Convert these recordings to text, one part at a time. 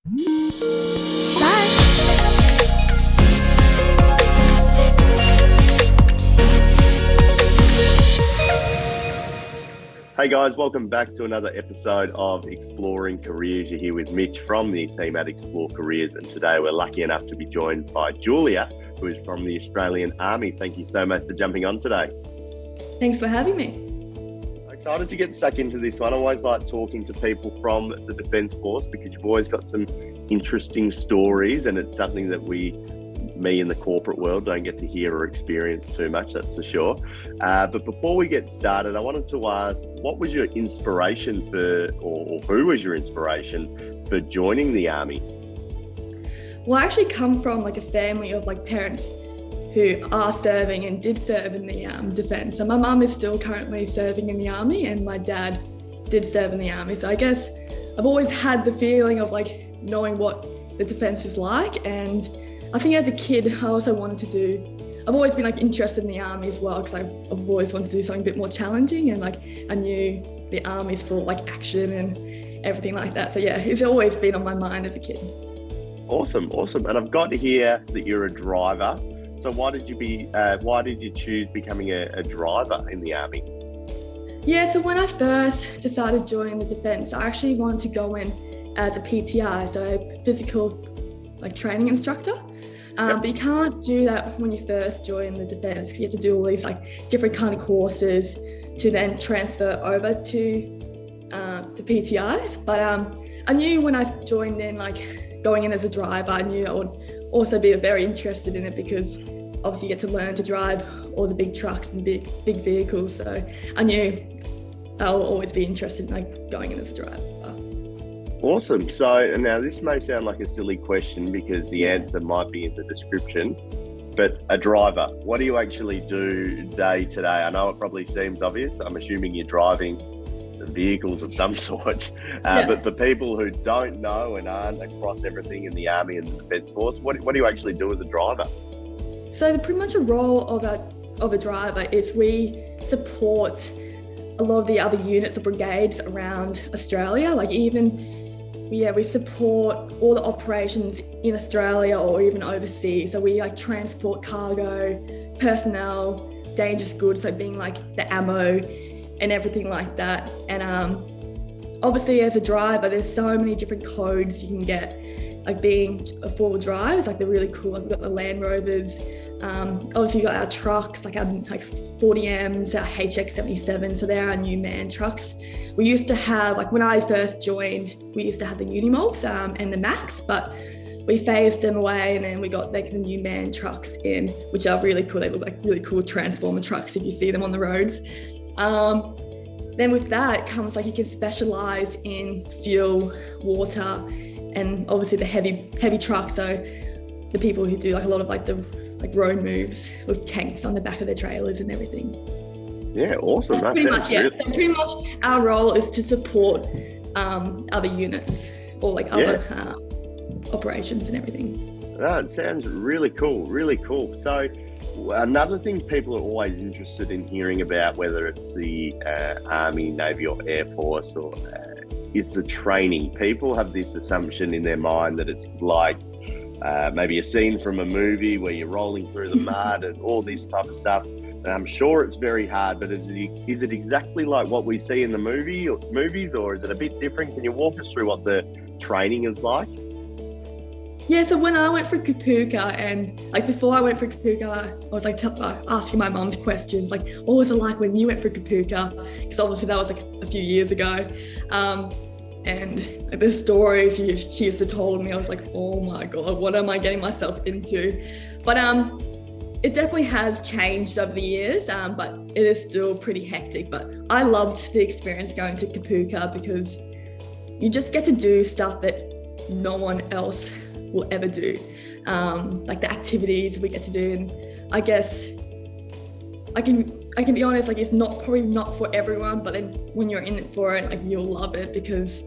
Hey guys, welcome back to another episode of Exploring Careers. You're here with Mitch from the team at Explore Careers, and today we're lucky enough to be joined by Julia, who is from the Australian Army. Thank you so much for jumping on today. Thanks for having me. Excited to get stuck into this one. I always like talking to people from the Defence Force because you've always got some interesting stories, and it's something that me in the corporate world don't get to hear or experience too much, that's for sure. But before we get started, I wanted to ask, what was your inspiration or who was your inspiration for joining the Army? Well, I actually come from a family of parents who are serving and did serve in the Defence. So my mum is still currently serving in the Army, and my dad did serve in the Army. So I guess I've always had the feeling of knowing what the Defence is like, and I think as a kid, I also I've always been interested in the Army as well, because I've always wanted to do something a bit more challenging, and I knew the Army's full of action and everything like that. So yeah, it's always been on my mind as a kid. Awesome. And I've got here that you're a driver. So why did you choose becoming a driver in the Army? Yeah, so when I first decided joining the Defence, I actually wanted to go in as a PTI, so a physical training instructor. Yep. But you can't do that when you first join the Defence, because you have to do all these different kind of courses to then transfer over to the PTIs. But I knew when I joined in, going in as a driver, I knew I would also be very interested in it, because obviously you get to learn to drive all the big trucks and big vehicles. So I knew I'll always be interested in going in as a driver. Awesome. So now this may sound like a silly question because the answer might be in the description, but a driver, what do you actually do day to day? I know it probably seems obvious. I'm assuming you're driving vehicles of some sort, but for people who don't know and aren't across everything in the Army and the Defence Force, what do you actually do as a driver? So pretty much a role of a driver is we support a lot of the other units or brigades around Australia. We support all the operations in Australia or even overseas. So we transport cargo, personnel, dangerous goods, so being the ammo and everything like that. And obviously as a driver, there's so many different codes you can get. Being a four-wheel drive is they're really cool. We've got the Land Rovers. Obviously you've got our trucks, our 40Ms, our HX77, so they're our new man trucks. We used to have, when I first joined, we used to have the Unimults and the Max, but we phased them away, and then we got the new man trucks in, which are really cool. They look like really cool transformer trucks if you see them on the roads. Then with that comes you can specialise in fuel, water, and obviously the heavy trucks. So the people who do a lot of the road moves with tanks on the back of their trailers and everything. Yeah, awesome. That's pretty much, yeah. So pretty much our role is to support other units or other operations and everything. That sounds really cool, really cool. So another thing people are always interested in hearing about, whether it's the Army, Navy or Air Force, or is the training. People have this assumption in their mind that it's maybe a scene from a movie where you're rolling through the mud and all this type of stuff. And I'm sure it's very hard, but is it exactly like what we see in the movies, or is it a bit different? Can you walk us through what the training is like? Yeah, so when I went for Kapuka, and before I went for Kapuka, I was asking my mum's questions, what was it like when you went for Kapuka? Because obviously that was a few years ago. And the stories she used to tell me, I was oh my God, what am I getting myself into? But it definitely has changed over the years, but it is still pretty hectic. But I loved the experience going to Kapuka, because you just get to do stuff that no one else will ever do. The activities we get to do, and I guess I can be honest, it's probably not for everyone, but then when you're in it for it, you'll love it, because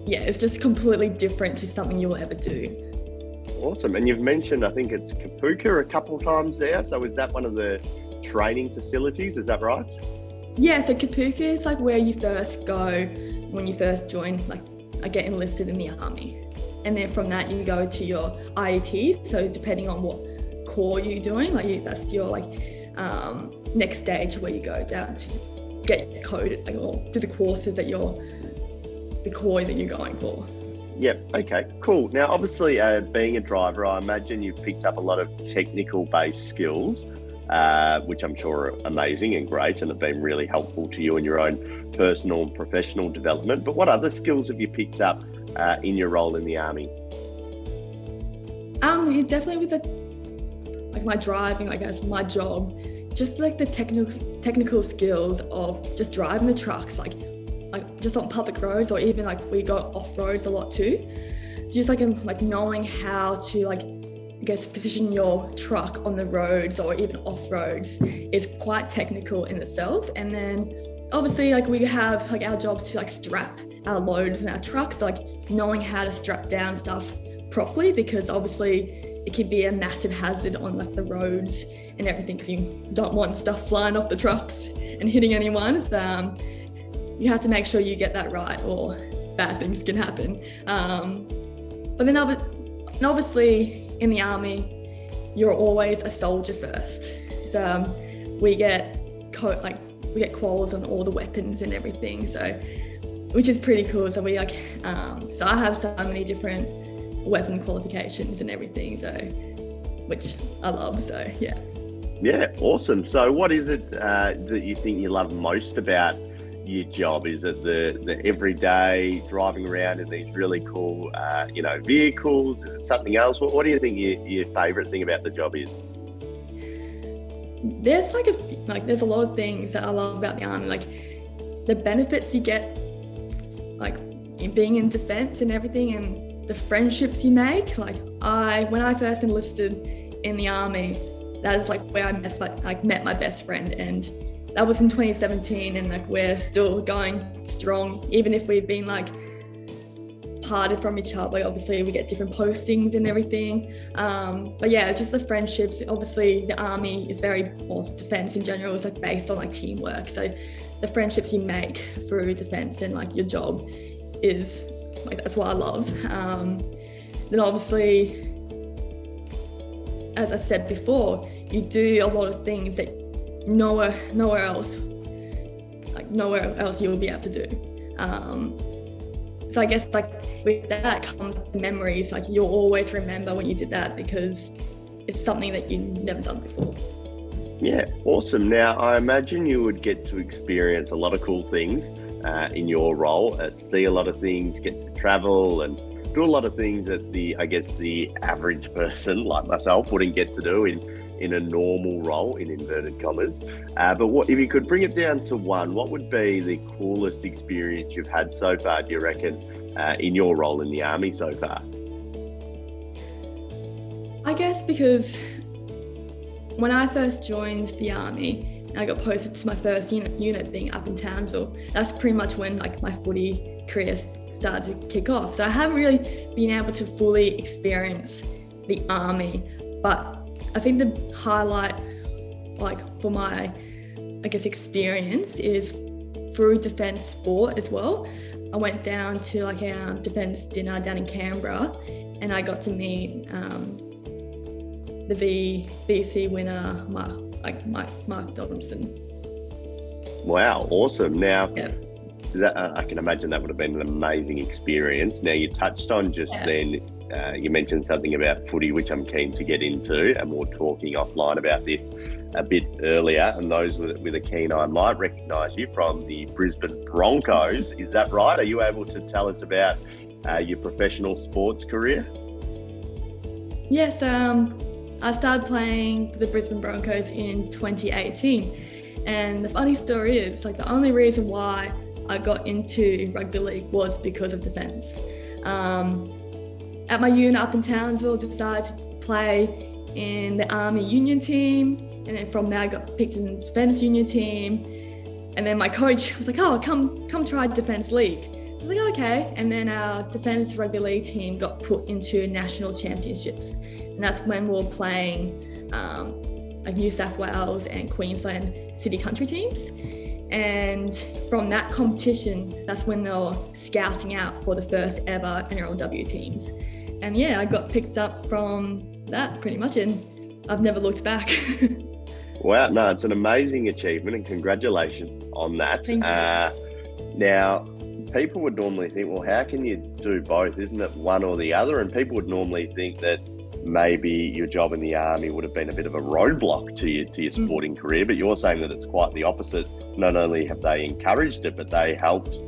yeah, it's just completely different to something you'll ever do. Awesome. And you've mentioned, I think it's Kapuka a couple of times there. So is that one of the training facilities? Is that right? Yeah, so Kapuka is where you first go when you first join, get enlisted in the Army. And then from that, you go to your IET. So depending on what core you're doing, like that's your next stage where you go down to get coded, or do the courses that the core that you're going for. Yep. Okay, cool. Now, obviously, being a driver, I imagine you've picked up a lot of technical-based skills, which I'm sure are amazing and great and have been really helpful to you in your own personal and professional development. But what other skills have you picked up in your role in the Army? Definitely with my driving, as my job, just like the technical skills of just driving the trucks, like just on public roads, or even we go off roads a lot too. So just like knowing how to position your truck on the roads or even off roads is quite technical in itself. And then obviously we have our jobs to strap our loads in our trucks, so knowing how to strap down stuff properly, because obviously it can be a massive hazard on the roads and everything, because you don't want stuff flying off the trucks and hitting anyone. So you have to make sure you get that right, or bad things can happen. But then obviously in the Army, you're always a soldier first. So we get quals on all the weapons and everything, so which is pretty cool. So so I have so many different weapon qualifications and everything, so which I love. So yeah, awesome. So what is it that you think you love most about your job? Is it the everyday driving around in these really cool vehicles? Is it something else? What do you think your favorite thing about the job is? There's there's a lot of things that I love about the Army, the benefits you get in being in defense and everything, and the friendships you make. When I first enlisted in the Army, that is where I met my best friend, and that was in 2017, and we're still going strong, even if we've been parted from each other. Obviously we get different postings and everything, but yeah, just the friendships. Obviously the Army is defense in general is based on teamwork, so the friendships you make through defense and your job is that's what I love. Then obviously, as I said before, you do a lot of things that nowhere else you'll be able to do. So I guess with that comes memories. You'll always remember when you did that, because it's something that you've never done before. Yeah, awesome. Now, I imagine you would get to experience a lot of cool things in your role, see a lot of things, get to travel and do a lot of things that the average person like myself wouldn't get to do in a normal role, in inverted commas. But if you could bring it down to one, what would be the coolest experience you've had so far, do you reckon, in your role in the Army so far? I guess because when I first joined the Army, I got posted to my first unit being up in Townsville. That's pretty much when my footy career started to kick off. So I haven't really been able to fully experience the Army, but I think the highlight for my experience is through defence sport as well. I went down to our defence dinner down in Canberra, and I got to meet the VC winner, Mark Donaldson. Wow, awesome. Now, yeah. I can imagine that would have been an amazing experience. Now, you touched on then, you mentioned something about footy, which I'm keen to get into, and we were talking offline about this a bit earlier, and those with a keen eye might recognise you from the Brisbane Broncos. Is that right? Are you able to tell us about your professional sports career? Yes, I started playing for the Brisbane Broncos in 2018, and the funny story is the only reason why I got into rugby league was because of defence. At my unit up in Townsville, decided to play in the Army Union team, and then from there I got picked in the Defence Union team, and then my coach was like, "Oh, come try Defence League." So I was like, "Okay," and then our Defence Rugby League team got put into national championships, and that's when we were playing New South Wales and Queensland city country teams. And from that competition, that's when they were scouting out for the first ever NRLW teams. And yeah, I got picked up from that pretty much, and I've never looked back. Wow, no, it's an amazing achievement, and congratulations on that. Thank you. Now, people would normally think, well, how can you do both? Isn't it one or the other? And people would normally think that maybe your job in the army would have been a bit of a roadblock to your sporting career, but you're saying that it's quite the opposite. Not only have they encouraged it, but they helped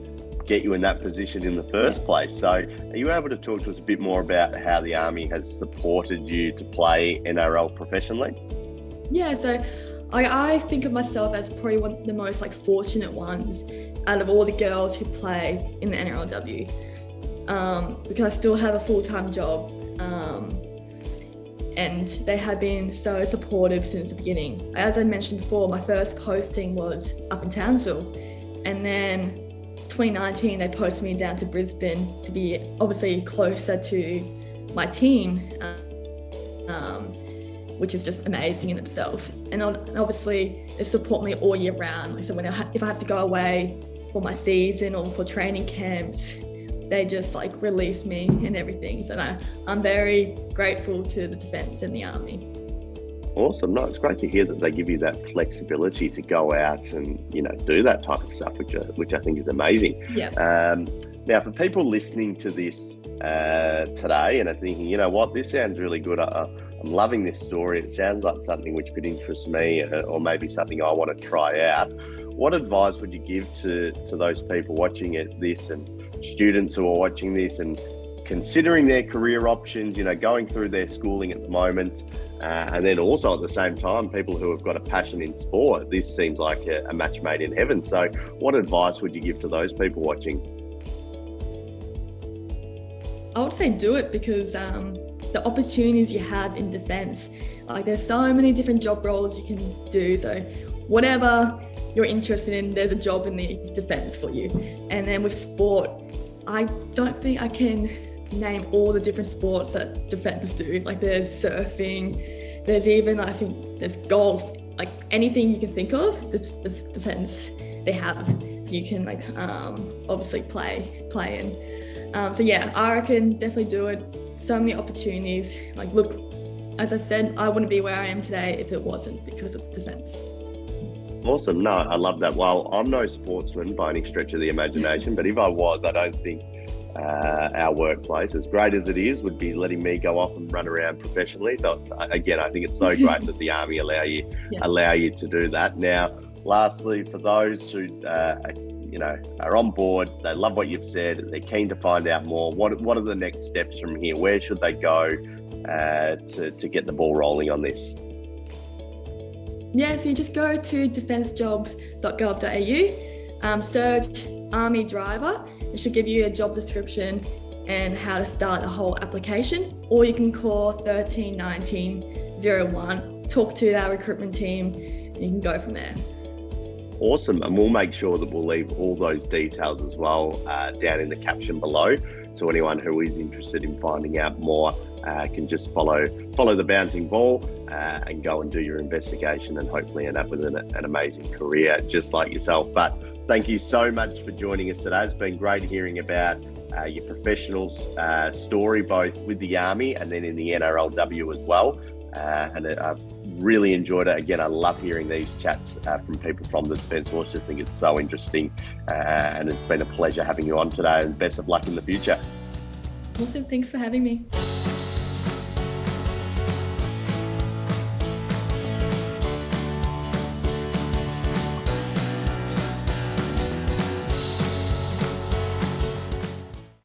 get you in that position in the first place. So are you able to talk to us a bit more about how the army has supported you to play NRL professionally? Yeah, so I think of myself as probably one of the most fortunate ones out of all the girls who play in the NRLW, because I still have a full-time job, and they have been so supportive since the beginning. As I mentioned before, my first posting was up in Townsville, and then 2019 they posted me down to Brisbane to be obviously closer to my team, which is just amazing in itself. And obviously they support me all year round. So if I have to go away for my season or for training camps, they just release me and everything. So I'm very grateful to the Defence and the Army. Awesome. No, it's great to hear that they give you that flexibility to go out and, do that type of stuff, which I think is amazing. Yeah. Now, for people listening to this today and are thinking, you know what, this sounds really good. I'm loving this story. It sounds like something which could interest me, or maybe something I want to try out. What advice would you give to those people watching this, and students who are watching this and considering their career options, going through their schooling at the moment, and then also at the same time, people who have got a passion in sport? This seems like a match made in heaven. So what advice would you give to those people watching? I would say do it, because the opportunities you have in defence, there's so many different job roles you can do. So whatever you're interested in, there's a job in the defence for you. And then with sport, I don't think I can name all the different sports that defence do. There's surfing, there's even, I think there's golf, anything you can think of, the defence they have. So you can obviously play in. So yeah, I reckon definitely do it. So many opportunities. Look, as I said, I wouldn't be where I am today if it wasn't because of defence. Awesome. No, I love that. Well, I'm no sportsman by any stretch of the imagination, but if I was, I don't think our workplace, as great as it is, would be letting me go off and run around professionally. So again, I think it's so great that the Army allow you to do that. Now, lastly, for those who are on board, they love what you've said, they're keen to find out more, what are the next steps from here? Where should they go to get the ball rolling on this? Yeah, so you just go to defencejobs.gov.au, search Army Driver. It should give you a job description and how to start the whole application. Or you can call 13 19 01, talk to our recruitment team, and you can go from there. Awesome. And we'll make sure that we'll leave all those details as well down in the caption below. So anyone who is interested in finding out more can just follow the bouncing ball and go and do your investigation, and hopefully end up with an amazing career just like yourself. But thank you so much for joining us today. It's been great hearing about your professional story, both with the Army and then in the NRLW as well. And I've really enjoyed it. Again, I love hearing these chats from people from the Defence Force. I just think it's so interesting, and it's been a pleasure having you on today, and best of luck in the future. Awesome. Thanks for having me.